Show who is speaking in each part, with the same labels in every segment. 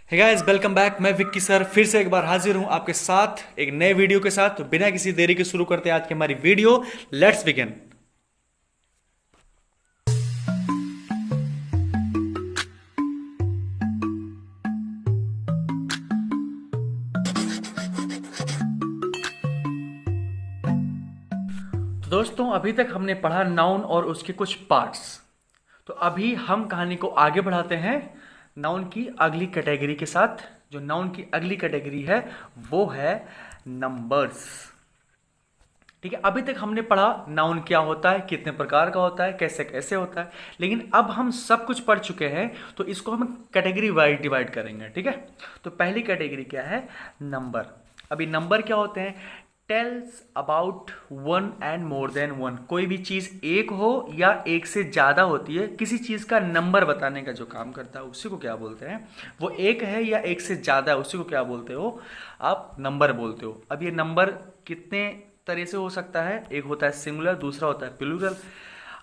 Speaker 1: Hey guys, welcome back. मैं Vicky sir फिर से एक बार हाजिर हूं आपके साथ एक नए वीडियो के साथ। तो बिना किसी देरी के शुरू करते हैं आज की हमारी वीडियो। Let's begin. तो दोस्तों, अभी तक हमने पढ़ा नाउन और उसके कुछ पार्ट्स। तो अभी हम कहानी को आगे बढ़ाते हैं नाउन की अगली कैटेगरी के साथ। जो नाउन की अगली कैटेगरी है वो है नंबर्स। ठीक है, अभी तक हमने पढ़ा नाउन क्या होता है, कितने प्रकार का होता है, कैसे कैसे होता है। लेकिन अब हम सब कुछ पढ़ चुके हैं तो इसको हम कैटेगरी वाइज डिवाइड करेंगे। ठीक है, तो पहली कैटेगरी क्या है? नंबर। अभी नंबर क्या होते हैं? Tells about one and more than one. कोई भी चीज एक हो या एक से ज्यादा होती है, किसी चीज का नंबर बताने का जो काम करता है उसी को क्या बोलते हैं? वो एक है या एक से ज्यादा है उसी को क्या बोलते हो? आप नंबर बोलते हो। अब ये नंबर कितने तरह से हो सकता है? एक होता है सिंगुलर, दूसरा होता है प्लूरल।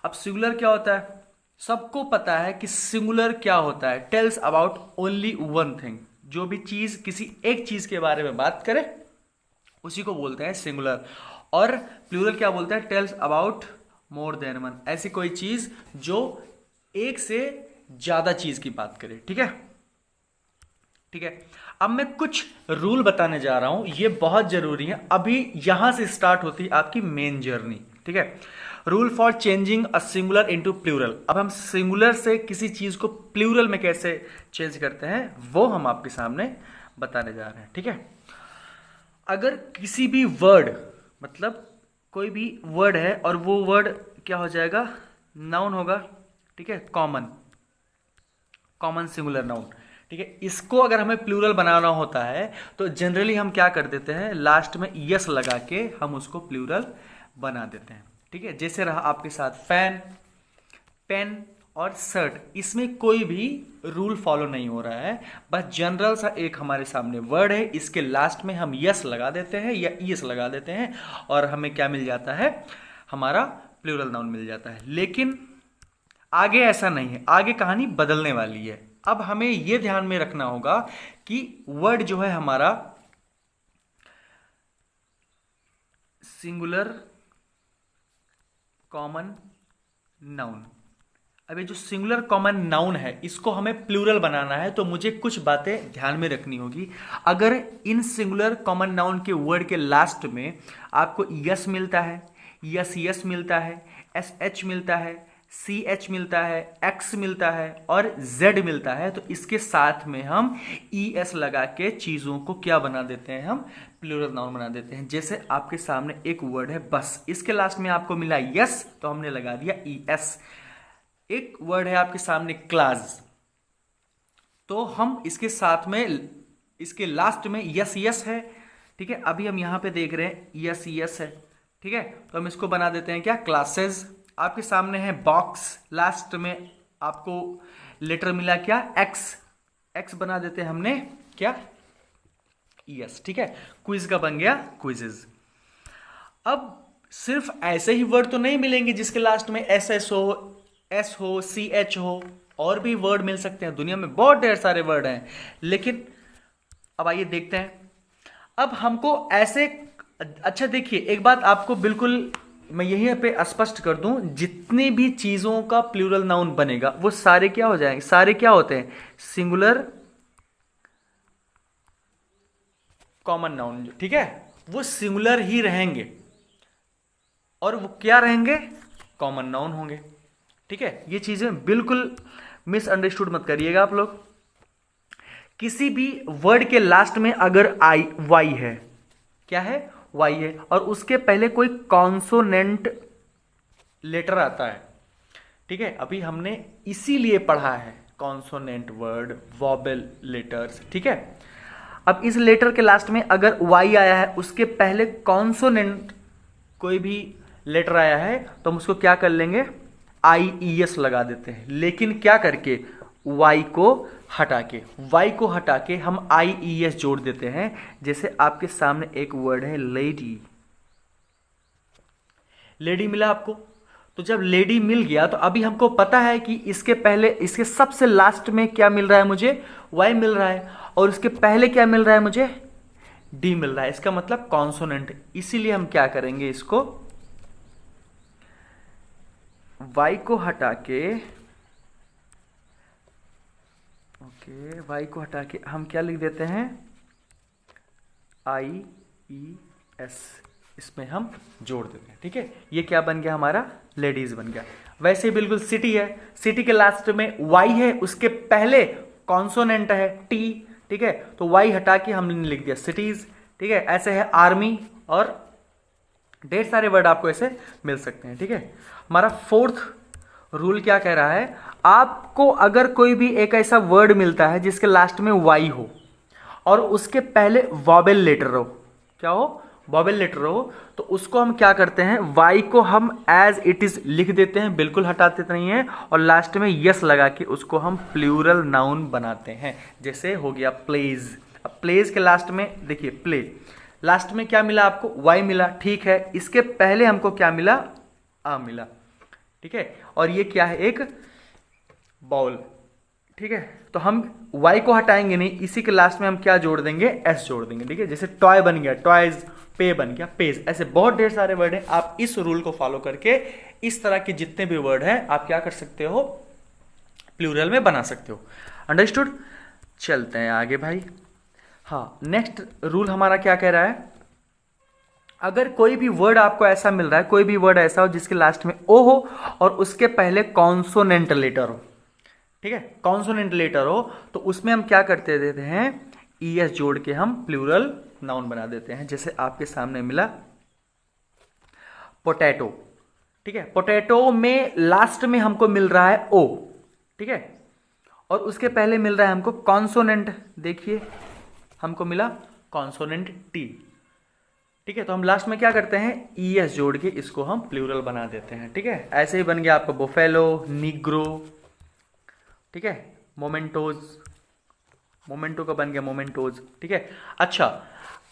Speaker 1: अब सिंगुलर क्या होता है? सबको पता है कि सिंगुलर क्या होता है। Tells about only one thing. जो भी चीज किसी एक चीज के बारे में बात करे उसी को बोलते हैं सिंगुलर। और प्लूरल क्या बोलता है? Tells about more than one. ऐसी कोई चीज जो एक से ज्यादा चीज की बात करे। ठीक है, ठीक है। अब मैं कुछ रूल बताने जा रहा हूं, ये बहुत जरूरी है। अभी यहां से स्टार्ट होती है आपकी मेन जर्नी। ठीक है, rule for changing a singular into plural. अब हम सिंगुलर से किसी चीज को प्लूरल में कैसे चेंज करते हैं वो हम आपके सामने बताने जा रहे हैं। ठीक है, अगर किसी भी वर्ड, मतलब कोई भी वर्ड है और वो वर्ड क्या हो जाएगा? नाउन होगा। ठीक है, कॉमन, कॉमन सिंगुलर नाउन। ठीक है, इसको अगर हमें प्लूरल बनाना होता है तो जनरली हम क्या कर देते हैं? लास्ट में यस लगा के हम उसको प्लूरल बना देते हैं। ठीक है, जैसे रहा आपके साथ फैन, पेन और शर्ट। इसमें कोई भी रूल फॉलो नहीं हो रहा है, बस जनरल सा एक हमारे सामने वर्ड है, इसके लास्ट में हम यस लगा देते हैं या ईएस लगा देते हैं और हमें क्या मिल जाता है? हमारा प्लूरल नाउन मिल जाता है। लेकिन आगे ऐसा नहीं है, आगे कहानी बदलने वाली है। अब हमें यह ध्यान में रखना होगा कि वर्ड जो है हमारा सिंगुलर कॉमन नाउन। अब ये जो सिंगुलर कॉमन नाउन है इसको हमें प्लूरल बनाना है तो मुझे कुछ बातें ध्यान में रखनी होगी। अगर इन सिंगुलर कॉमन नाउन के वर्ड के लास्ट में आपको यस मिलता है, यस यस मिलता है, एस एच मिलता है, सी एच मिलता है, एक्स मिलता है और जेड मिलता है, तो इसके साथ में हम ई एस लगा के चीजों को क्या बना देते हैं? हम प्लूरल नाउन बना देते हैं। जैसे आपके सामने एक वर्ड है बस, इसके लास्ट में आपको मिला यस तो हमने लगा दिया ई एस। एक वर्ड है आपके सामने क्लास, तो हम इसके साथ में, इसके लास्ट में यस यस है। ठीक है, अभी हम यहां पे देख रहे हैं यस यस है। ठीक है, तो हम इसको बना देते हैं क्या? क्लासेस। आपके सामने है बॉक्स, लास्ट में आपको लेटर मिला क्या? एक्स, एक्स बना देते हैं हमने क्या? यस। ठीक है, क्विज का बन गया क्विजेज। अब सिर्फ ऐसे ही वर्ड तो नहीं मिलेंगे जिसके लास्ट में एस एस हो, एस हो, सी एच हो। और भी वर्ड मिल सकते हैं, दुनिया में बहुत ढेर सारे वर्ड हैं। लेकिन अब आइए देखते हैं। अब हमको ऐसे, अच्छा देखिए एक बात आपको बिल्कुल मैं यहीं पे स्पष्ट कर दूं, जितनी भी चीजों का प्लूरल नाउन बनेगा वो सारे क्या हो जाएंगे? सारे क्या होते हैं? Singular common noun. ठीक है, वो सिंगुलर ही रहेंगे और वो क्या रहेंगे? कॉमन नाउन होंगे। ठीक है, ये चीजें बिल्कुल मिसअंडरस्टूड मत करिएगा आप लोग। किसी भी वर्ड के लास्ट में अगर आई वाई है, क्या है? वाई है, और उसके पहले कोई कॉन्सोनेंट लेटर आता है। ठीक है, अभी हमने इसीलिए पढ़ा है कॉन्सोनेंट वर्ड, वॉबल लेटर्स। ठीक है, अब इस लेटर के लास्ट में अगर वाई आया है, उसके पहले कॉन्सोनेंट कोई भी लेटर आया है, तो हम उसको क्या कर लेंगे? आई ई एस लगा देते हैं। लेकिन क्या करके? वाई को हटा के, वाई को हटा के हम आई ई एस जोड़ देते हैं। जैसे आपके सामने एक वर्ड है लेडी, लेडी मिला आपको, तो जब लेडी मिल गया तो अभी हमको पता है कि इसके पहले, इसके सबसे लास्ट में क्या मिल रहा है मुझे, वाई मिल रहा है, और इसके पहले क्या मिल रहा है मुझे, डी मिल रहा है। इसका मतलब कॉन्सोनेंट। इसीलिए हम क्या करेंगे, इसको वाई को हटा के, ओके, वाई को हटा के हम क्या लिख देते हैं, आई ई एस, इसमें हम जोड़ देते हैं। ठीक है, ये क्या बन गया हमारा, लेडीज बन गया। वैसे ही बिल्कुल सिटी है, सिटी के लास्ट में वाई है, उसके पहले कॉन्सोनेंट है टी। ठीक है, तो वाई हटा के हमने लिख दिया सिटीज। ठीक है, ऐसे है आर्मी, और ढेर सारे वर्ड आपको ऐसे मिल सकते हैं। ठीक है, हमारा फोर्थ रूल क्या कह रहा है, आपको अगर कोई भी एक ऐसा वर्ड मिलता है जिसके लास्ट में वाई हो और उसके पहले वॉवेल लेटर हो, क्या हो, वॉवेल लेटर हो, तो उसको हम क्या करते हैं, वाई को हम एज इट इज लिख देते हैं, बिल्कुल हटाते नहीं है, और लास्ट में यस लगा के उसको हम प्लूरल नाउन बनाते हैं। जैसे हो गया प्लेज। अब प्लेज के लास्ट में देखिए, प्ले लास्ट में क्या मिला आपको, वाई मिला। ठीक है, इसके पहले हमको क्या मिला, आ मिला। ठीक है, और ये क्या है, एक बाउल। ठीक है, तो हम y को हटाएंगे नहीं, इसी के लास्ट में हम क्या जोड़ देंगे, s जोड़ देंगे। ठीक है, जैसे टॉय बन गया, टॉयज, पे बन गया, पेज। ऐसे बहुत ढेर सारे वर्ड हैं। आप इस रूल को फॉलो करके इस तरह के जितने भी वर्ड हैं आप क्या कर सकते हो, प्लूरल में बना सकते हो। अंडरस्टूड। चलते हैं आगे भाई। हाँ, नेक्स्ट रूल हमारा क्या कह रहा है, अगर कोई भी वर्ड आपको ऐसा मिल रहा है, कोई भी वर्ड ऐसा हो जिसके लास्ट में ओ हो और उसके पहले कॉन्सोनेंट लेटर हो, ठीक है, कॉन्सोनेंट लेटर हो, तो उसमें हम क्या करते देते हैं, ई एस जोड़ के हम प्लूरल नाउन बना देते हैं। जैसे आपके सामने मिला पोटैटो। ठीक है, पोटैटो में लास्ट में हमको मिल रहा है ओ। ठीक है, और उसके पहले मिल रहा है हमको कॉन्सोनेंट। देखिए हमको मिला कॉन्सोनेंट टी। ठीक है, तो हम लास्ट में क्या करते हैं, ई एस जोड़ के इसको हम प्लूरल बना देते हैं। ठीक है, ऐसे ही बन गया आपका बोफेलो, निग्रो। ठीक है, मोमेंटोज, मोमेंटो का बन गया मोमेंटोज। ठीक है, अच्छा,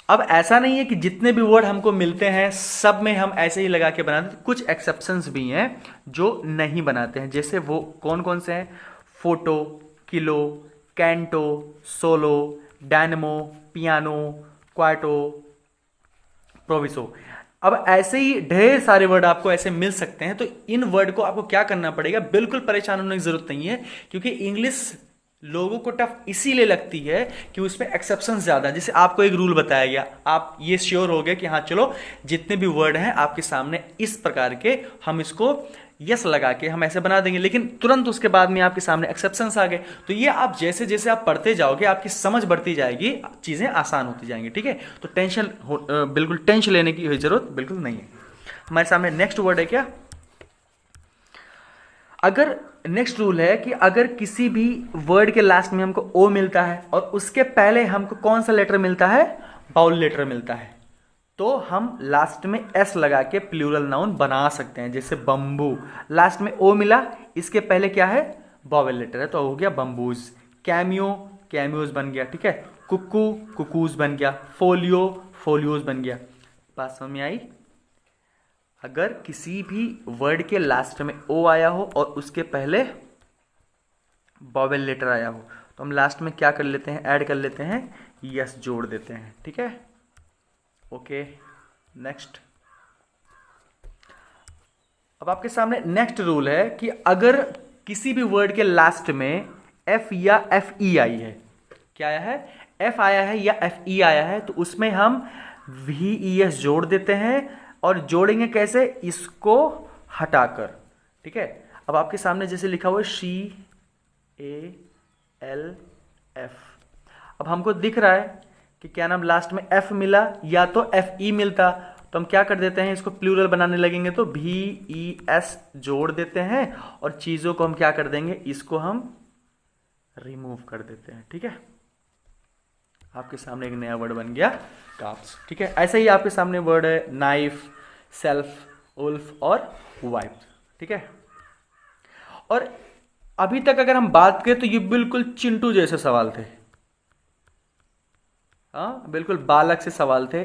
Speaker 1: अब ऐसा नहीं है कि जितने भी वर्ड हमको मिलते हैं सब में हम ऐसे ही लगा के बनाते हैं। कुछ एक्सेप्शंस भी हैं जो नहीं बनाते हैं। जैसे वो कौन कौन से हैं, photo, kilo, canto, solo, dynamo, piano, quarto, प्रोविसो। अब ऐसे ही ढेर सारे वर्ड आपको ऐसे मिल सकते हैं। तो इन वर्ड को आपको क्या करना पड़ेगा, बिल्कुल परेशान होने की जरूरत नहीं है, क्योंकि इंग्लिश लोगों को टफ इसीलिए लगती है कि उसमें एक्सेप्शंस ज्यादा है। जैसे आपको एक रूल बताया गया, आप ये श्योर हो गए कि हाँ चलो जितने भी वर्ड हैं आपके सामने इस प्रकार के, हम इसको यस लगा के हम ऐसे बना देंगे, लेकिन तुरंत उसके बाद में आपके सामने एक्सेप्शंस आ गए। तो ये आप जैसे जैसे आप पढ़ते जाओगे आपकी समझ बढ़ती जाएगी, चीजें आसान होती जाएंगी। ठीक है, तो बिल्कुल टेंशन लेने की जरूरत बिल्कुल नहीं है। हमारे सामने नेक्स्ट वर्ड है क्या, अगर नेक्स्ट रूल है कि अगर किसी भी वर्ड के लास्ट में हमको ओ मिलता है और उसके पहले हमको कौन सा लेटर मिलता है, बाउल लेटर मिलता है, तो हम लास्ट में एस लगा के प्लूरल नाउन बना सकते हैं। जैसे बंबू, लास्ट में ओ मिला, इसके पहले क्या है, बाउल लेटर है, तो हो गया बंबूज। कैमियो, कैमियोज बन गया। ठीक है, कुक्कू, कुकूज बन गया। फोलियो, फोलियोज बन गया। बात समझ में आई। अगर किसी भी वर्ड के लास्ट में ओ आया हो और उसके पहले वॉवेल लेटर आया हो, तो हम लास्ट में क्या कर लेते हैं, ऐड कर लेते हैं, यस जोड़ देते हैं। ठीक है, ओके, नेक्स्ट। अब आपके सामने नेक्स्ट रूल है कि अगर किसी भी वर्ड के लास्ट में एफ या एफ ई आई है, क्या आया है, एफ आया है या एफ ई आया है, तो उसमें हम वी ई एस जोड़ देते हैं। और जोड़ेंगे कैसे, इसको हटाकर। ठीक है, अब आपके सामने जैसे लिखा हुआ है सी ए एल एफ, अब हमको दिख रहा है कि क्या नाम, लास्ट में एफ मिला या तो एफ ई मिलता, तो हम क्या कर देते हैं, इसको प्लूरल बनाने लगेंगे तो भी ई एस जोड़ देते हैं और चीजों को हम क्या कर देंगे, इसको हम रिमूव कर देते हैं। ठीक है, आपके सामने एक नया वर्ड बन गया, काप्स। ठीक है, ऐसे ही आपके सामने वर्ड है नाइफ, सेल्फ, उल्फ और वाइफ। ठीक है, और अभी तक अगर हम बात करें तो ये बिल्कुल चिंटू जैसे सवाल थे। हाँ, बिल्कुल बालक से सवाल थे।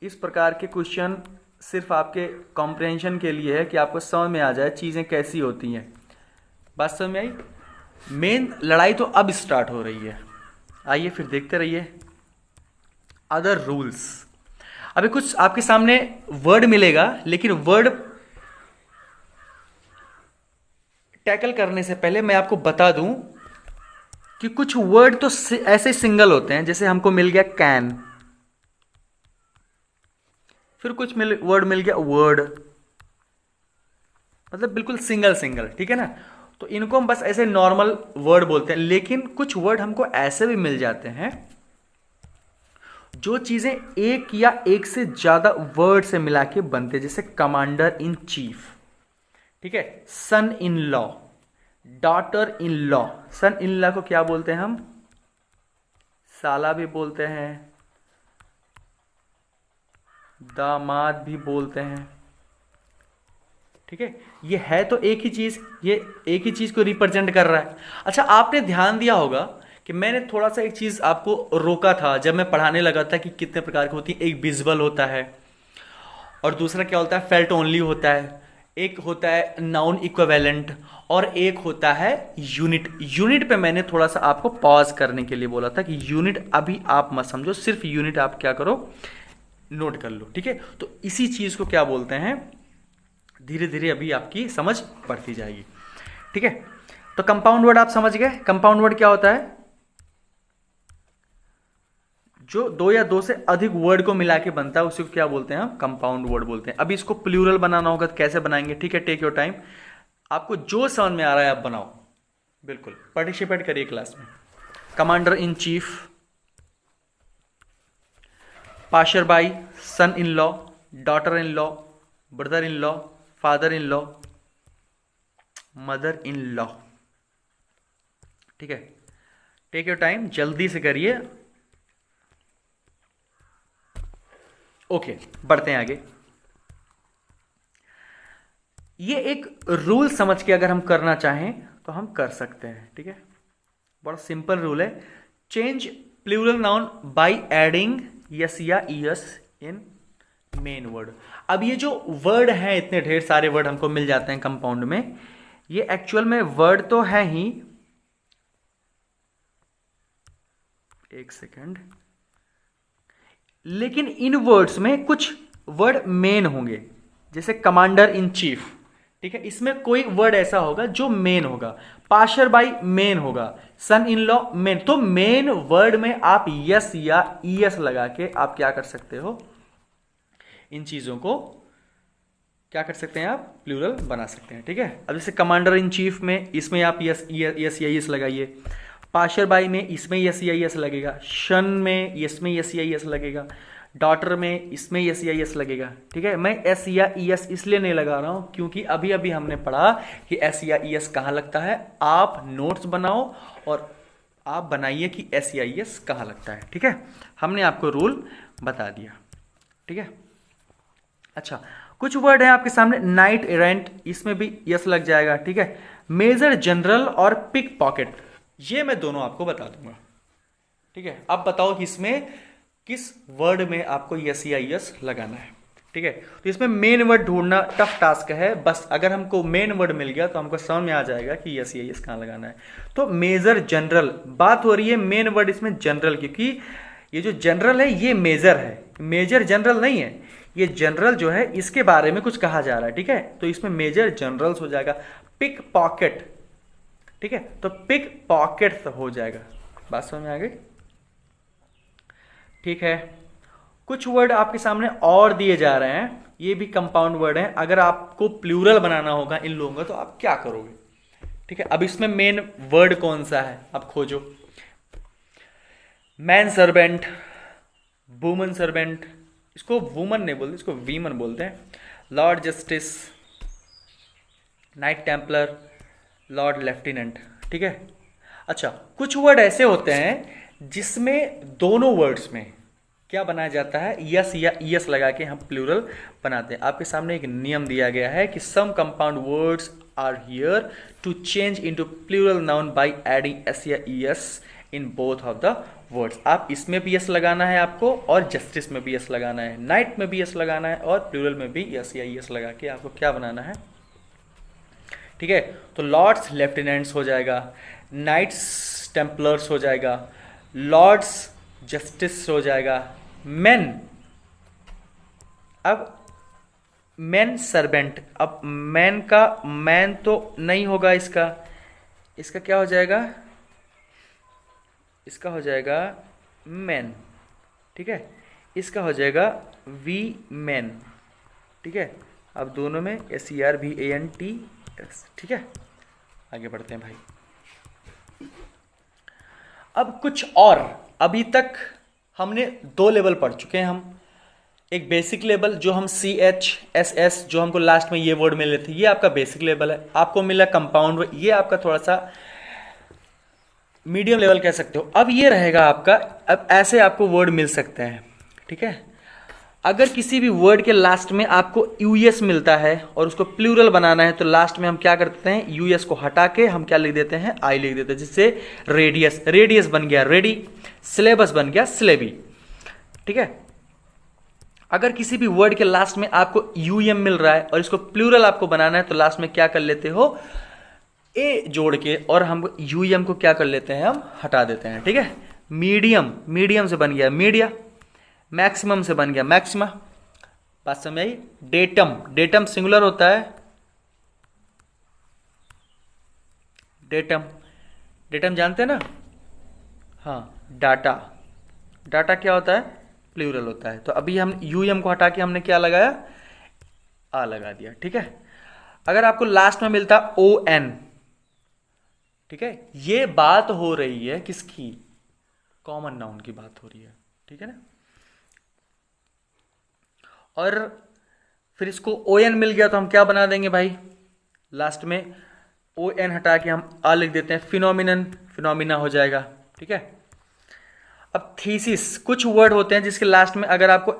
Speaker 1: इस प्रकार के क्वेश्चन सिर्फ आपके कॉम्प्रहेंशन के लिए है कि आपको समझ में आ जाए चीज़ें कैसी होती हैं। बात समझ में आई? मेन लड़ाई तो अब स्टार्ट हो रही है। आइए फिर देखते रहिए अदर रूल्स। अभी कुछ आपके सामने वर्ड मिलेगा, लेकिन वर्ड टैकल करने से पहले मैं आपको बता दूं कि कुछ वर्ड तो ऐसे सिंगल होते हैं, जैसे हमको मिल गया कैन, फिर कुछ वर्ड मिल गया वर्ड, मतलब बिल्कुल सिंगल सिंगल, ठीक है ना। तो इनको हम बस ऐसे नॉर्मल वर्ड बोलते हैं। लेकिन कुछ वर्ड हमको ऐसे भी मिल जाते हैं जो चीजें एक या एक से ज्यादा वर्ड से मिला के बनते हैं, जैसे कमांडर इन चीफ, ठीक है, son in law, daughter in law. Son in law को क्या बोलते हैं हम? साला भी बोलते हैं, दामाद भी बोलते हैं, ठीक है। ये है तो एक ही चीज, ये एक ही चीज को रिप्रेजेंट कर रहा है। अच्छा, आपने ध्यान दिया होगा कि मैंने थोड़ा सा एक चीज आपको रोका था जब मैं पढ़ाने लगा था कि कितने प्रकार की होती है। एक विजुअल होता है, और दूसरा क्या होता है? फेल्ट ओनली होता है। एक होता है नाउन इक्विवेलेंट, और एक होता है यूनिट। यूनिट पे मैंने थोड़ा सा आपको पॉज करने के लिए बोला था कि यूनिट अभी आप मत समझो, सिर्फ यूनिट आप क्या करो, नोट कर लो, ठीक है। तो इसी चीज को क्या बोलते हैं, धीरे धीरे अभी आपकी समझ बढ़ती जाएगी, ठीक है। तो कंपाउंड वर्ड आप समझ गए। कंपाउंड वर्ड क्या होता है? जो दो या दो से अधिक वर्ड को मिला के बनता है उसी को क्या बोलते हैं? हम कंपाउंड वर्ड बोलते हैं। अभी इसको प्लूरल बनाना होगा तो कैसे बनाएंगे, ठीक है, टेक योर टाइम। आपको जो समझ में आ रहा है आप बनाओ, बिल्कुल पार्टिसिपेट करिए क्लास में। Commander in chief, passer by, son in law, daughter in law, brother in law, father in law, mother in law, ठीक है। टेक योर टाइम, जल्दी से करिए। ओके, बढ़ते हैं आगे। ये एक रूल समझ के अगर हम करना चाहें तो हम कर सकते हैं, ठीक है। बड़ा सिंपल रूल है। Change plural noun by adding S या ईएस इन मेन वर्ड। अब ये जो वर्ड हैं, इतने ढेर सारे वर्ड हमको मिल जाते हैं कंपाउंड में, ये एक्चुअल में वर्ड तो है ही, एक सेकंड, लेकिन इन वर्ड्स में कुछ वर्ड मेन होंगे, जैसे कमांडर इन चीफ, ठीक है, इसमें कोई वर्ड ऐसा होगा जो मेन होगा। पाशर बाई मेन होगा, सन इन लॉ मेन। तो मेन वर्ड में आप यस या ईएस लगा के आप क्या कर सकते हो, इन चीजों को क्या कर सकते हैं, आप प्लूरल बना सकते हैं, ठीक है। अब जैसे कमांडर इन चीफ में, इसमें आप यस या यस लगाइए। पाशर बाई में इसमें यस या यस लगेगा। शन में इसमें यस या यस लगेगा। डॉटर में इसमें यस या यस लगेगा, ठीक है। मैं एस या ईएस इसलिए नहीं लगा रहा हूं क्योंकि अभी अभी हमने पढ़ा कि एस या ईएस कहां लगता है। आप नोट्स बनाओ और आप बनाइए कि एस या ईएस कहां लगता है, ठीक है। हमने आपको रूल बता दिया, ठीक है। अच्छा, कुछ वर्ड है आपके सामने, नाइट एरेंट, इसमें भी यस लग जाएगा, ठीक है। मेजर जनरल और पिक पॉकेट, ये मैं दोनों आपको बता दूंगा, ठीक है। अब बताओ कि इसमें किस वर्ड में आपको यस या यस लगाना है, ठीक है। तो इसमें मेन वर्ड ढूंढना टफ टास्क है। बस अगर हमको मेन वर्ड मिल गया तो हमको समझ में आ जाएगा कि यस या यस कहां लगाना है। तो मेजर जनरल, बात हो रही है मेन वर्ड इसमें जनरल, क्योंकि ये जो जनरल है ये मेजर है, मेजर जनरल नहीं है। ये जनरल जो है इसके बारे में कुछ कहा जा रहा है, ठीक है। तो इसमें मेजर जनरल्स हो जाएगा। पिक पॉकेट, ठीक है, तो पिक पॉकेट हो जाएगा। बात समझ में आ गई, ठीक है। कुछ वर्ड आपके सामने और दिए जा रहे हैं, ये भी कंपाउंड वर्ड हैं। अगर आपको प्लूरल बनाना होगा इन लोगों का तो आप क्या करोगे, ठीक है। अब इसमें मेन वर्ड कौन सा है आप खोजो। मैन सर्वेंट, वुमन सर्वेंट, इसको वुमन नहीं बोलते, इसको वीमन बोलते हैं। Lord justice, night Templar, Lord lieutenant, ठीक है। अच्छा, कुछ वर्ड ऐसे होते हैं जिसमें दोनों वर्ड्स में क्या बनाया जाता है, यस या ईएस लगा के हम प्लूरल बनाते हैं। आपके सामने एक नियम दिया गया है कि some compound words are here to change into plural noun by adding S या ES in both of the words. आप इसमें भी यस लगाना है आपको, और जस्टिस में भी यस लगाना है, नाइट में भी यस लगाना है, और प्लूरल में भी यस या ईएस लगा के आपको क्या बनाना है, ठीक है। तो लॉर्ड्स लेफ्टिनेंट्स हो जाएगा, नाइट्स टेम्पलर्स हो जाएगा, लॉर्ड्स जस्टिस हो जाएगा, मेन, अब मैन सर्वेंट, अब मैन का मैन तो नहीं होगा, इसका क्या हो जाएगा, इसका हो जाएगा मैन, ठीक है। इसका हो जाएगा वी मैन, ठीक है। अब दोनों में SERVANTS, ठीक है। आगे बढ़ते हैं भाई। अब कुछ और, अभी तक हमने 2 लेवल पढ़ चुके हैं हम। एक बेसिक लेवल जो हम CHSS जो हमको लास्ट में ये वर्ड मिले थे, ये आपका बेसिक लेवल है। आपको मिला कंपाउंड, ये आपका थोड़ा सा मीडियम लेवल कह सकते हो। अब ये रहेगा आपका, अब ऐसे आपको वर्ड मिल सकते हैं, ठीक है। अगर किसी भी वर्ड के लास्ट में आपको यूएस मिलता है और उसको प्लूरल बनाना है, तो लास्ट में हम क्या करते हैं, यूएस को हटा के हम क्या लिख देते हैं, आई लिख देते हैं, जिससे रेडियस, रेडियस बन गया रेडी, सिलेबस बन गया सिलेबी, ठीक है। अगर किसी भी वर्ड के लास्ट में आपको यूएम मिल रहा है और इसको प्लूरल आपको बनाना है, तो लास्ट में क्या कर लेते हो, ए जोड़ के, और हम यूएम को क्या कर लेते हैं, हम हटा देते हैं, ठीक है। मीडियम, मीडियम से बन गया मीडिया, मैक्सिमम से बन गया मैक्सिमा, बात समझ आई। डेटम, डेटम सिंगुलर होता है, डेटम, डेटम जानते हैं ना, हाँ। डाटा, डाटा क्या होता है, प्लूरल होता है। तो अभी हम यूएम को हटा के हमने क्या लगाया, आ लगा दिया, ठीक है। अगर आपको लास्ट में मिलता ON, ठीक है, ये बात हो रही है किसकी, कॉमन नाउन की बात हो रही है, ठीक है ना। और फिर इसको ON मिल गया तो हम क्या बना देंगे भाई, लास्ट में ON हटा के हम आ लिख देते हैं, फिनोमिनन, फिनोमिना हो जाएगा, ठीक है। अब थीसिस, कुछ वर्ड होते हैं जिसके लास्ट में अगर आपको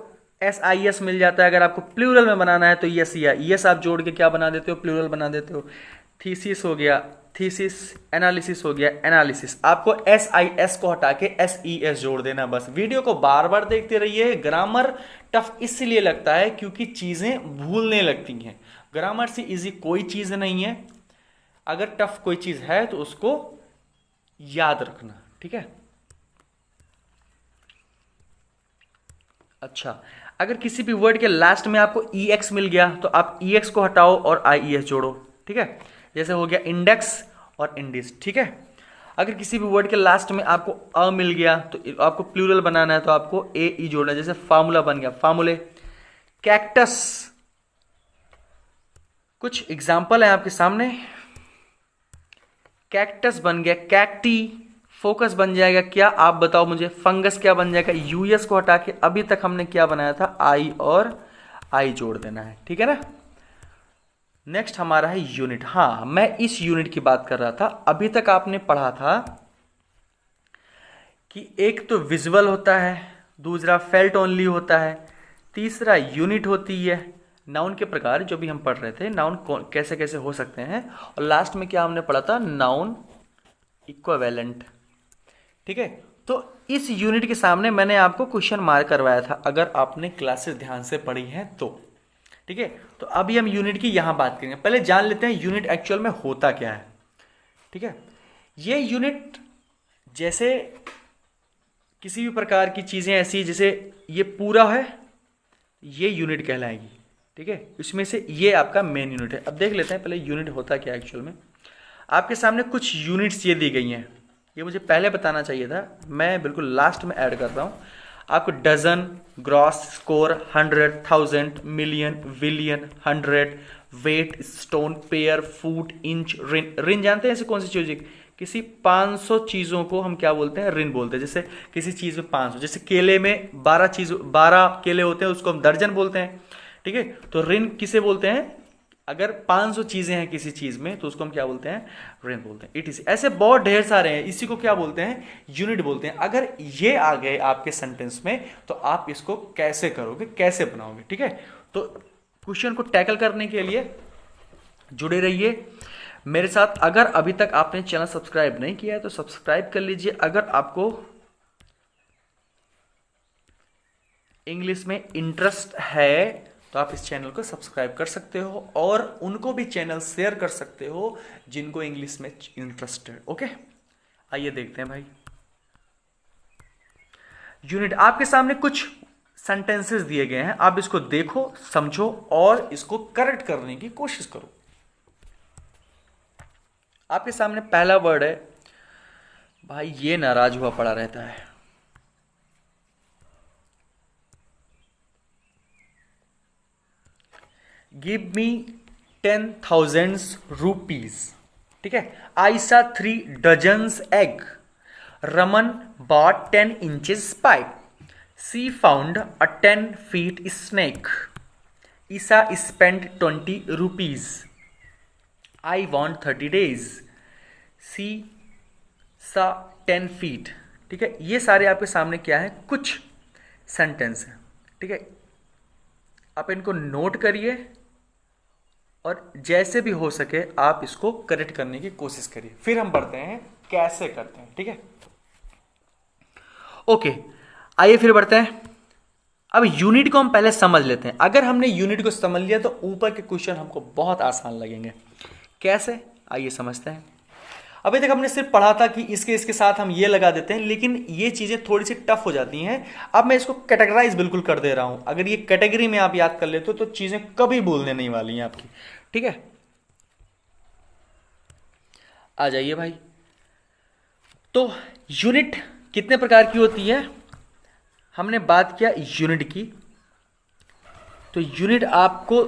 Speaker 1: SIS मिल जाता है, अगर आपको प्लूरल में बनाना है तो यस या यस आप जोड़ के क्या बना देते हो, प्लूरल बना देते हो। थीसिस हो गया थीसिस, एनालिसिस हो गया एनालिसिस। आपको SIS को हटा के SES जोड़ देना बस। वीडियो को बार बार देखते रहिए। ग्रामर टफ इसलिए लगता है क्योंकि चीजें भूलने लगती हैं। ग्रामर से इजी कोई चीज नहीं है। अगर टफ कोई चीज है तो उसको याद रखना, ठीक है। अच्छा, अगर किसी भी वर्ड के लास्ट में आपको EX मिल गया तो आप EX को हटाओ और IES जोड़ो, ठीक है। जैसे हो गया इंडेक्स और इंडिस, ठीक है। अगर किसी भी वर्ड के लास्ट में आपको अ मिल गया तो आपको प्लूरल बनाना है तो आपको AE जोड़ना है। जैसे फार्मूला बन गया फार्मूले। कैक्टस, कुछ एग्जाम्पल है आपके सामने। कैक्टस बन गया कैक्टी। फोकस बन जाएगा क्या, आप बताओ मुझे। फंगस क्या बन जाएगा, यूएस को हटा के अभी तक हमने क्या बनाया था, आई और आई जोड़ देना है, ठीक है ना। नेक्स्ट हमारा है यूनिट। हाँ, मैं इस यूनिट की बात कर रहा था। अभी तक आपने पढ़ा था कि एक तो विजुअल होता है, दूसरा फेल्ट ओनली होता है, तीसरा यूनिट होती है। नाउन के प्रकार जो भी हम पढ़ रहे थे, नाउन कैसे कैसे हो सकते हैं, और लास्ट में क्या हमने पढ़ा था, नाउन इक्विवेलेंट, ठीक है। तो इस यूनिट के सामने मैंने आपको क्वेश्चन मार्क करवाया था, अगर आपने क्लासेस ध्यान से पढ़ी हैं तो, ठीक है। तो अभी हम यूनिट की यहां बात करेंगे। पहले जान लेते हैं यूनिट एक्चुअल में होता क्या है, ठीक है। ये यूनिट जैसे किसी भी प्रकार की चीजें ऐसी, जैसे ये पूरा है, ये यूनिट कहलाएगी, ठीक है। इसमें से ये आपका मेन यूनिट है। अब देख लेते हैं पहले यूनिट होता क्या एक्चुअल में। आपके सामने कुछ यूनिट्स ये दी गई हैं, ये मुझे पहले बताना चाहिए था, मैं बिल्कुल लास्ट में ऐड कर रहा हूं। आपको dozen, gross, score, 100, 1000, million, billion, 100, weight, stone, pair, foot, inch, रिन। रिन जानते हैं ऐसे कौन सी चीज, किसी 500 चीजों को हम क्या बोलते हैं, रिन बोलते हैं। जैसे किसी चीज में 500, जैसे केले में 12 केले होते हैं, उसको हम दर्जन बोलते हैं, ठीक है। तो रिन किसे बोलते हैं, अगर 500 चीजें हैं किसी चीज में तो उसको हम क्या बोलते हैं, रेंज बोलते हैं। इट ऐसे बहुत ढेर सारे हैं, इसी को क्या बोलते हैं, यूनिट बोलते हैं। अगर ये आ गए आपके सेंटेंस में तो आप इसको कैसे करोगे, कैसे बनाओगे, ठीक है। तो क्वेश्चन को टैकल करने के लिए जुड़े रहिए मेरे साथ। अगर अभी तक आपने चैनल सब्सक्राइब नहीं किया है तो सब्सक्राइब कर लीजिए। अगर आपको इंग्लिश में इंटरेस्ट है तो आप इस चैनल को सब्सक्राइब कर सकते हो और उनको भी चैनल शेयर कर सकते हो जिनको इंग्लिश में इंटरेस्ट है। ओके, आइए देखते हैं भाई। यूनिट, आपके सामने कुछ सेंटेंसेस दिए गए हैं, आप इसको देखो, समझो और इसको करेक्ट करने की कोशिश करो। आपके सामने पहला वर्ड है, भाई ये नाराज हुआ पड़ा रहता है, गिव मी 10,000 रुपीज, ठीक है। आई सा 3 dozens egg, Raman bought 10 inches pipe, she found a 10 feet snake, Isa spent 20 rupees, I want 30 days, she saw 10 feet। ठीक है, ये सारे आपके सामने क्या है, कुछ सेंटेंस है, ठीक है। आप इनको नोट करिए और जैसे भी हो सके आप इसको करेक्ट करने की कोशिश करिए। फिर हम बढ़ते हैं कैसे करते हैं, ठीक है। ओके, आइए फिर बढ़ते हैं। अब यूनिट को हम पहले समझ लेते हैं। अगर हमने यूनिट को समझ लिया तो ऊपर के क्वेश्चन हमको बहुत आसान लगेंगे। कैसे, आइए समझते हैं। अभी तक हमने सिर्फ पढ़ा था कि इसके साथ हम ये लगा देते हैं, लेकिन ये चीजें थोड़ी सी टफ हो जाती हैं। अब मैं इसको कैटेगराइज बिल्कुल कर दे रहा हूं। अगर ये कैटेगरी में आप याद कर लेते हो तो चीजें कभी भूलने नहीं वाली हैं आपकी, ठीक है। आ जाइए भाई। तो यूनिट कितने प्रकार की होती है, हमने बात किया यूनिट की। तो यूनिट आपको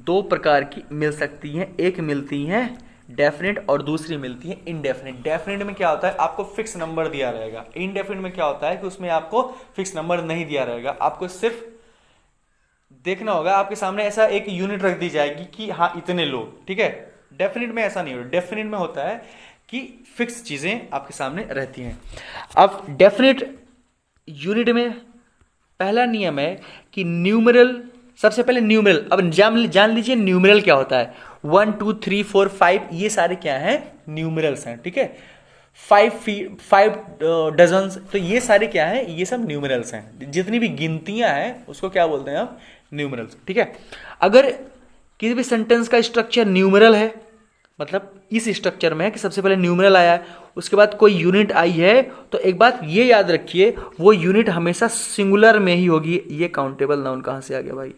Speaker 1: 2 प्रकार की मिल सकती हैं, एक मिलती है डेफिनेट और दूसरी मिलती है इनडेफिनेट। डेफिनेट में क्या होता है, आपको फिक्स नंबर दिया रहेगा। इनडेफिनेट में क्या होता है कि उसमें आपको फिक्स नंबर नहीं दिया रहेगा, आपको सिर्फ देखना होगा। आपके सामने ऐसा एक यूनिट रख दी जाएगी कि हाँ इतने लोग, ठीक है। डेफिनेट में ऐसा नहीं होता। डेफिनेट में होता है कि फिक्स चीजें आपके सामने रहती हैं। अब डेफिनेट यूनिट में पहला नियम है कि न्यूमरल, सबसे पहले न्यूमरल। अब जान लीजिए न्यूमरल क्या होता है। 1 2 3 4 5 ये सारे क्या हैं, न्यूमरल्स हैं, ठीक है। 5 डजन्स, तो ये सारे क्या है, ये सब न्यूमरल्स हैं। जितनी भी गिनतियां हैं उसको क्या बोलते हैं हम, न्यूमरल्स, ठीक है। अगर किसी भी सेंटेंस का स्ट्रक्चर न्यूमरल है, मतलब इस स्ट्रक्चर में है कि सबसे पहले न्यूमरल आया है, उसके बाद कोई यूनिट आई है, तो एक बात ये याद रखिए, वो यूनिट हमेशा सिंगुलर में ही होगी। ये काउंटेबल नाउन कहां से आ गया भाई,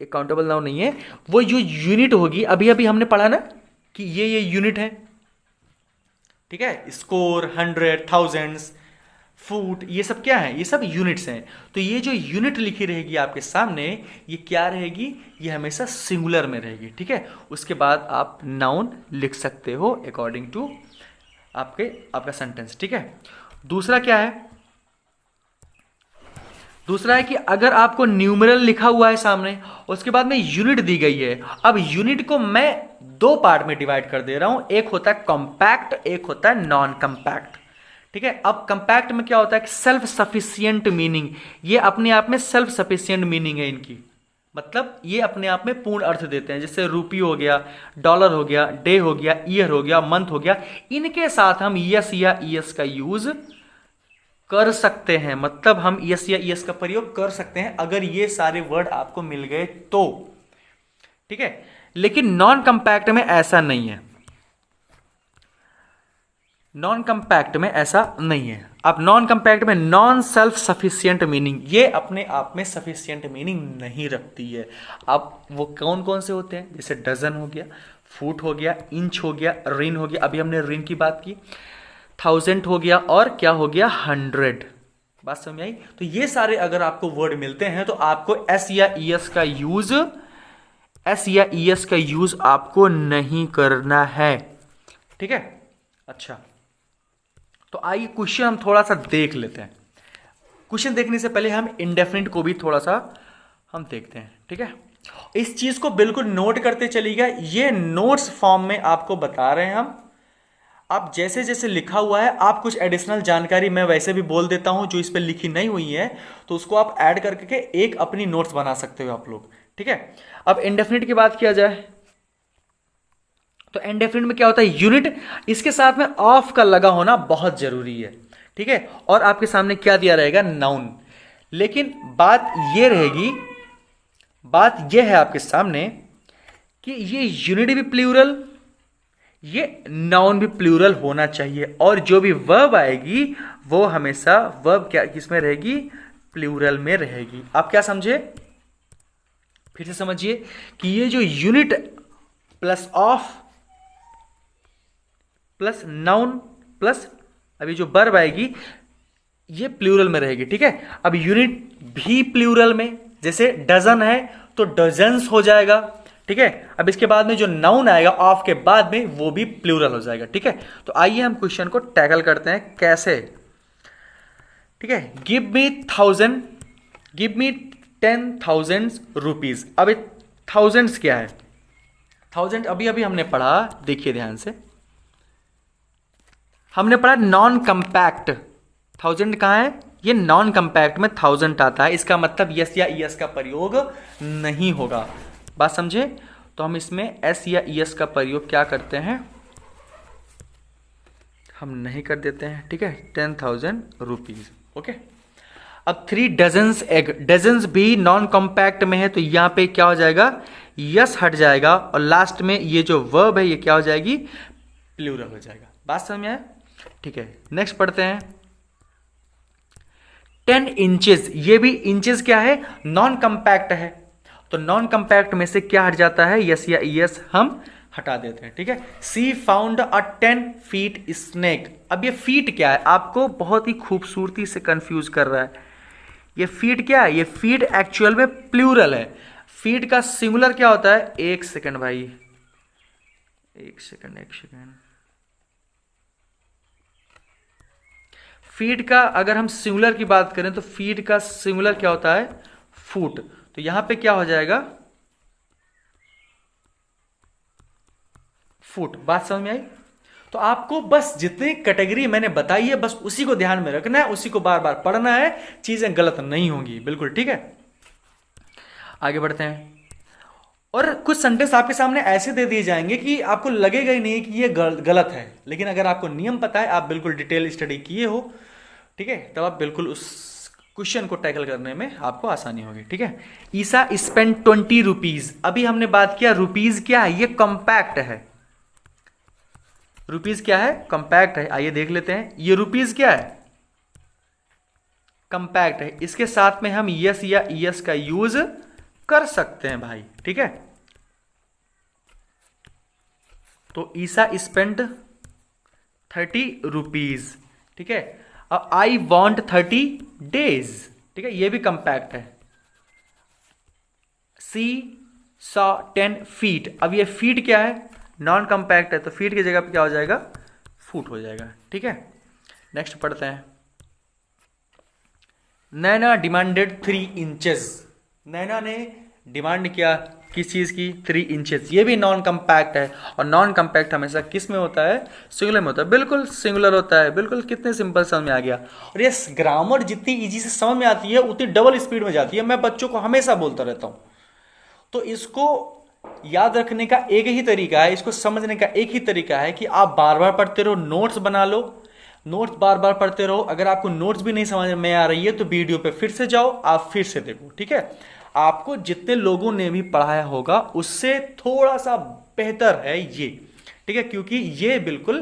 Speaker 1: ये काउंटेबल नाउन नहीं है। वो जो यूनिट होगी, अभी अभी हमने पढ़ा ना कि ये यूनिट है, ठीक है। स्कोर, 100, थाउजेंड्स, फुट, ये सब क्या है, ये सब यूनिट्स हैं। तो ये जो यूनिट लिखी रहेगी आपके सामने, ये क्या रहेगी, ये हमेशा सिंगुलर में रहेगी, ठीक है। उसके बाद आप नाउन लिख सकते हो अकॉर्डिंग टू आपका सेंटेंस, ठीक है। दूसरा क्या है, दूसरा है कि अगर आपको न्यूमरल लिखा हुआ है सामने, उसके बाद में यूनिट दी गई है। अब यूनिट को मैं 2 पार्ट में डिवाइड कर दे रहा हूं, एक होता है कॉम्पैक्ट, एक होता है नॉन कॉम्पैक्ट, ठीक है। अब कंपैक्ट में क्या होता है, सेल्फ सफिशिएंट मीनिंग। ये अपने आप में सेल्फ सफिशिएंट मीनिंग है इनकी, मतलब ये अपने आप में पूर्ण अर्थ देते हैं। जैसे रूपी हो गया, डॉलर हो गया, डे हो गया, ईयर हो गया, मंथ हो गया, इनके साथ हम यस या ईएस का यूज कर सकते हैं। मतलब हम यस या ईएस का प्रयोग कर सकते हैं अगर ये सारे वर्ड आपको मिल गए तो, ठीक है। लेकिन नॉन कंपैक्ट में ऐसा नहीं है। नॉन कंपैक्ट में ऐसा नहीं है। अब नॉन कंपैक्ट में नॉन सेल्फ सफिशिएंट मीनिंग, ये अपने आप में सफिशिएंट मीनिंग नहीं रखती है। अब वो कौन कौन से होते हैं, जैसे डजन हो गया, फुट हो गया, इंच हो गया, रिन हो गया, अभी हमने रिन की बात की, 1000 हो गया, और क्या हो गया, 100। बात समझ आई। तो ये सारे अगर आपको वर्ड मिलते हैं तो आपको एस या ईएस का यूज आपको नहीं करना है, ठीक है। अच्छा, तो आइए क्वेश्चन हम थोड़ा सा देख लेते हैं। क्वेश्चन देखने से पहले हम इंडेफिनिट को भी थोड़ा सा हम देखते हैं, ठीक है। इस चीज को बिल्कुल नोट करते चलिएगा, ये नोट्स फॉर्म में आपको बता रहे हैं हम। आप जैसे जैसे लिखा हुआ है, आप कुछ एडिशनल जानकारी मैं वैसे भी बोल देता हूं जो इस पर लिखी नहीं हुई है, तो उसको आप ऐड करके एक अपनी नोट्स बना सकते हो आप लोग, ठीक है। अब इंडेफिनिट की बात किया जाए तो इंडेफिनिट में क्या होता है, यूनिट, इसके साथ में ऑफ का लगा होना बहुत जरूरी है, ठीक है। और आपके सामने क्या दिया रहेगा, नाउन। लेकिन बात यह रहेगी, बात यह है आपके सामने कि ये यूनिट भी प्लूरल, ये नाउन भी प्लूरल होना चाहिए, और जो भी वर्ब आएगी वो हमेशा वर्ब क्या किसमें रहेगी, प्लूरल में रहेगी। आप क्या समझे, फिर से समझिए कि ये जो unit plus of plus noun plus अभी जो वर्ब आएगी ये प्लूरल में रहेगी, ठीक है। अब यूनिट भी प्लूरल में, जैसे डजन है तो डजन्स हो जाएगा, ठीक है। अब इसके बाद में जो नाउन आएगा ऑफ के बाद में वो भी प्लूरल हो जाएगा, ठीक है। तो आइए हम क्वेश्चन को टैकल करते हैं कैसे, ठीक है। Give me 1000, give me 10,000 rupees. अब थाउजेंड्स क्या है, थाउजेंड अभी अभी हमने पढ़ा, देखिए ध्यान से, हमने पढ़ा नॉन कंपैक्ट। थाउजेंड कहां है, ये नॉन कंपैक्ट में थाउजेंड आता है, इसका मतलब यस या ईएस का प्रयोग नहीं होगा। बात समझे, तो हम इसमें एस या ईएस का प्रयोग क्या करते हैं, हम नहीं कर देते हैं, ठीक है। 10,000 रुपीज, ओके। अब 3 डजन्स एग, डजन्स भी नॉन कॉम्पैक्ट में है, तो यहां पे क्या हो जाएगा, यस हट जाएगा, और लास्ट में ये जो वर्ब है ये क्या हो जाएगी, प्लूरल हो जाएगा। बात समझ में आया, ठीक है। नेक्स्ट पढ़ते हैं 10 इंचेस, ये भी इंचेस क्या है, नॉन कंपैक्ट है, तो नॉन कंपैक्ट में से क्या हट जाता है, यस या यस हम हटा देते हैं, ठीक है। सी फाउंड अ 10 फीट स्नेक। अब ये फीट क्या है, आपको बहुत ही खूबसूरती से कंफ्यूज कर रहा है। ये फीट क्या है, ये फीट एक्चुअल में प्लूरल है। फीट का सिंगुलर क्या होता है, एक सेकंड भाई, एक सेकंड, एक सेकंड। फीट का अगर हम सिंगुलर की बात करें तो फीट का सिंगुलर क्या होता है, फुट। तो यहां पे क्या हो जाएगा, फुट। बात समझ में आई। तो आपको बस जितनी कैटेगरी मैंने बताई है बस उसी को ध्यान में रखना है, उसी को बार बार पढ़ना है, चीजें गलत नहीं होंगी, बिल्कुल ठीक है। आगे बढ़ते हैं, और कुछ सेंटेंस आपके सामने ऐसे दे दिए जाएंगे कि आपको लगेगा ही नहीं कि ये गलत है, लेकिन अगर आपको नियम पता है, आप बिल्कुल डिटेल स्टडी किए हो, ठीक है, तब आप बिल्कुल उस क्वेश्चन को टैकल करने में आपको आसानी होगी, ठीक है। ईसा स्पेंड 20 रुपीज। अभी हमने बात किया रुपीज क्या है, ये कॉम्पैक्ट है। रुपीज क्या है, कॉम्पैक्ट है। आइए देख लेते हैं, ये रुपीज क्या है, कॉम्पैक्ट है। इसके साथ में हम यस या यस का यूज कर सकते हैं भाई, ठीक है। तो ईसा स्पेंड 30 रुपीज, ठीक है। अब आई वॉन्ट 30 डेज, ठीक है, ये भी कंपैक्ट है। सी सॉ 10 फीट। अब ये फीट क्या है, नॉन कंपैक्ट है, तो फीट की जगह पे क्या हो जाएगा, फुट हो जाएगा, ठीक है। नेक्स्ट पढ़ते हैं, नैना डिमांडेड 3 इंचेस। नैना ने डिमांड किया किस चीज की, 3 इंचेस। ये भी नॉन कंपैक्ट है, और नॉन कंपैक्ट हमेशा किस में होता है, सिंगुलर में होता है, बिल्कुल सिंगुलर होता है, बिल्कुल। कितने सिंपल समझ में आ गया। और ये ग्रामर जितनी इजी से समझ में आती है उतनी डबल स्पीड में जाती है, मैं बच्चों को हमेशा बोलता रहता हूं। तो इसको याद रखने का एक ही तरीका है, इसको समझने का एक ही तरीका है कि आप बार बार पढ़ते रहो, नोट्स बना लो, नोट्स बार बार पढ़ते रहो। अगर आपको नोट्स भी नहीं समझ में आ रही है तो वीडियो पे फिर से जाओ, आप फिर से देखो, ठीक है। आपको जितने लोगों ने भी पढ़ाया होगा उससे थोड़ा सा बेहतर है ये, ठीक है, क्योंकि ये बिल्कुल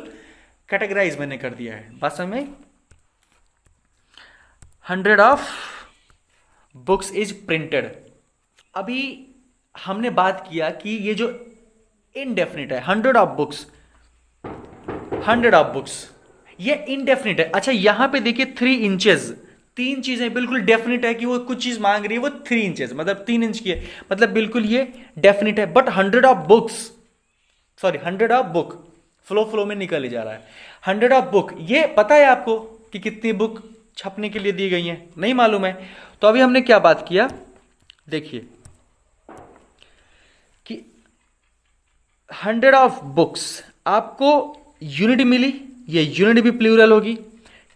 Speaker 1: कैटेगराइज मैंने कर दिया है। बात समझ में। 100 ऑफ बुक्स इज प्रिंटेड। अभी हमने बात किया कि ये जो इनडेफिनिट है, 100 ऑफ बुक्स, 100 ऑफ बुक्स, ये इनडेफिनिट है। अच्छा यहां पे देखिए 3 इंचेस, 3 चीजें बिल्कुल डेफिनिट है कि वो कुछ चीज मांग रही है, वो 3 इंचेस मतलब 3 इंच की है, मतलब बिल्कुल ये डेफिनिट है। But 100 of books, sorry 100 of book, flow में निकल ही जा रहा है। 100 ऑफ बुक, ये पता है आपको कि कितनी बुक छपने के लिए दी गई है, नहीं मालूम है। तो अभी हमने क्या बात किया, देखिए 100 ऑफ बुक्स, आपको यूनिट मिली, ये यूनिट भी प्लूरल होगी,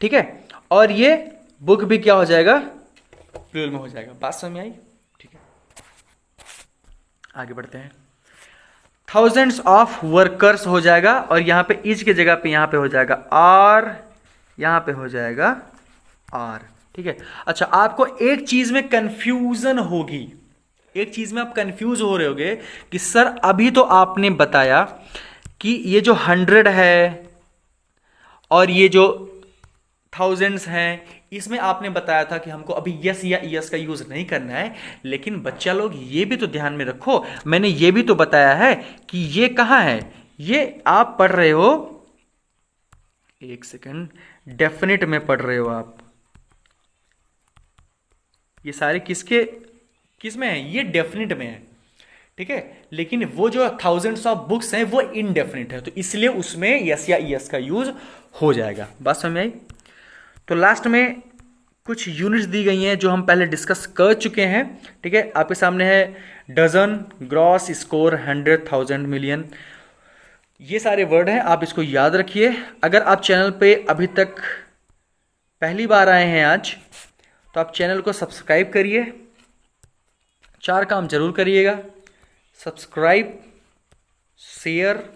Speaker 1: ठीक है, और ये बुक भी क्या हो जाएगा, प्लूरल में हो जाएगा। बात समझ में आई? ठीक है, आगे बढ़ते हैं। थाउजेंड्स ऑफ वर्कर्स हो जाएगा, और यहां पे इज के जगह पे यहां पे हो जाएगा आर, यहां पे हो जाएगा आर, ठीक है। अच्छा, आपको एक चीज में कंफ्यूजन होगी, एक चीज में आप कंफ्यूज हो रहे होगे कि सर अभी तो आपने बताया कि ये जो 100 है और ये जो थाउजेंड्स हैं, इसमें आपने बताया था कि हमको अभी यस या यस का यूज नहीं करना है, लेकिन बच्चा लोग ये भी तो ध्यान में रखो, मैंने ये भी तो बताया है कि ये कहां है, ये आप पढ़ रहे हो, एक सेकंड, डेफिनेट में पढ़ रहे हो आप, ये सारे किसके किस में है, ये डेफिनेट में है, ठीक है, लेकिन वो जो थाउजेंड्स ऑफ बुक्स हैं वो इनडेफिनिट है, तो इसलिए उसमें यस या यस का यूज हो जाएगा। बात समझ में आई? तो लास्ट में कुछ यूनिट्स दी गई हैं जो हम पहले डिस्कस कर चुके हैं, ठीक है, आपके सामने है डजन, ग्रॉस, स्कोर, 100, 1000, मिलियन, ये सारे वर्ड हैं, आप इसको याद रखिए। अगर आप चैनल पे अभी तक पहली बार आए हैं आज, तो आप चैनल को सब्सक्राइब करिए, 4 काम जरूर करिएगा, subscribe, share,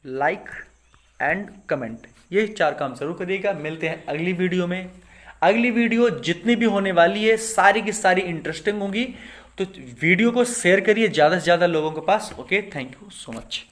Speaker 1: like and comment, ये 4 काम जरूर करिएगा। मिलते हैं अगली वीडियो में। अगली वीडियो जितनी भी होने वाली है सारी की सारी इंटरेस्टिंग होंगी, तो वीडियो को शेयर करिए ज़्यादा से ज़्यादा लोगों के पास। Okay, thank you so much.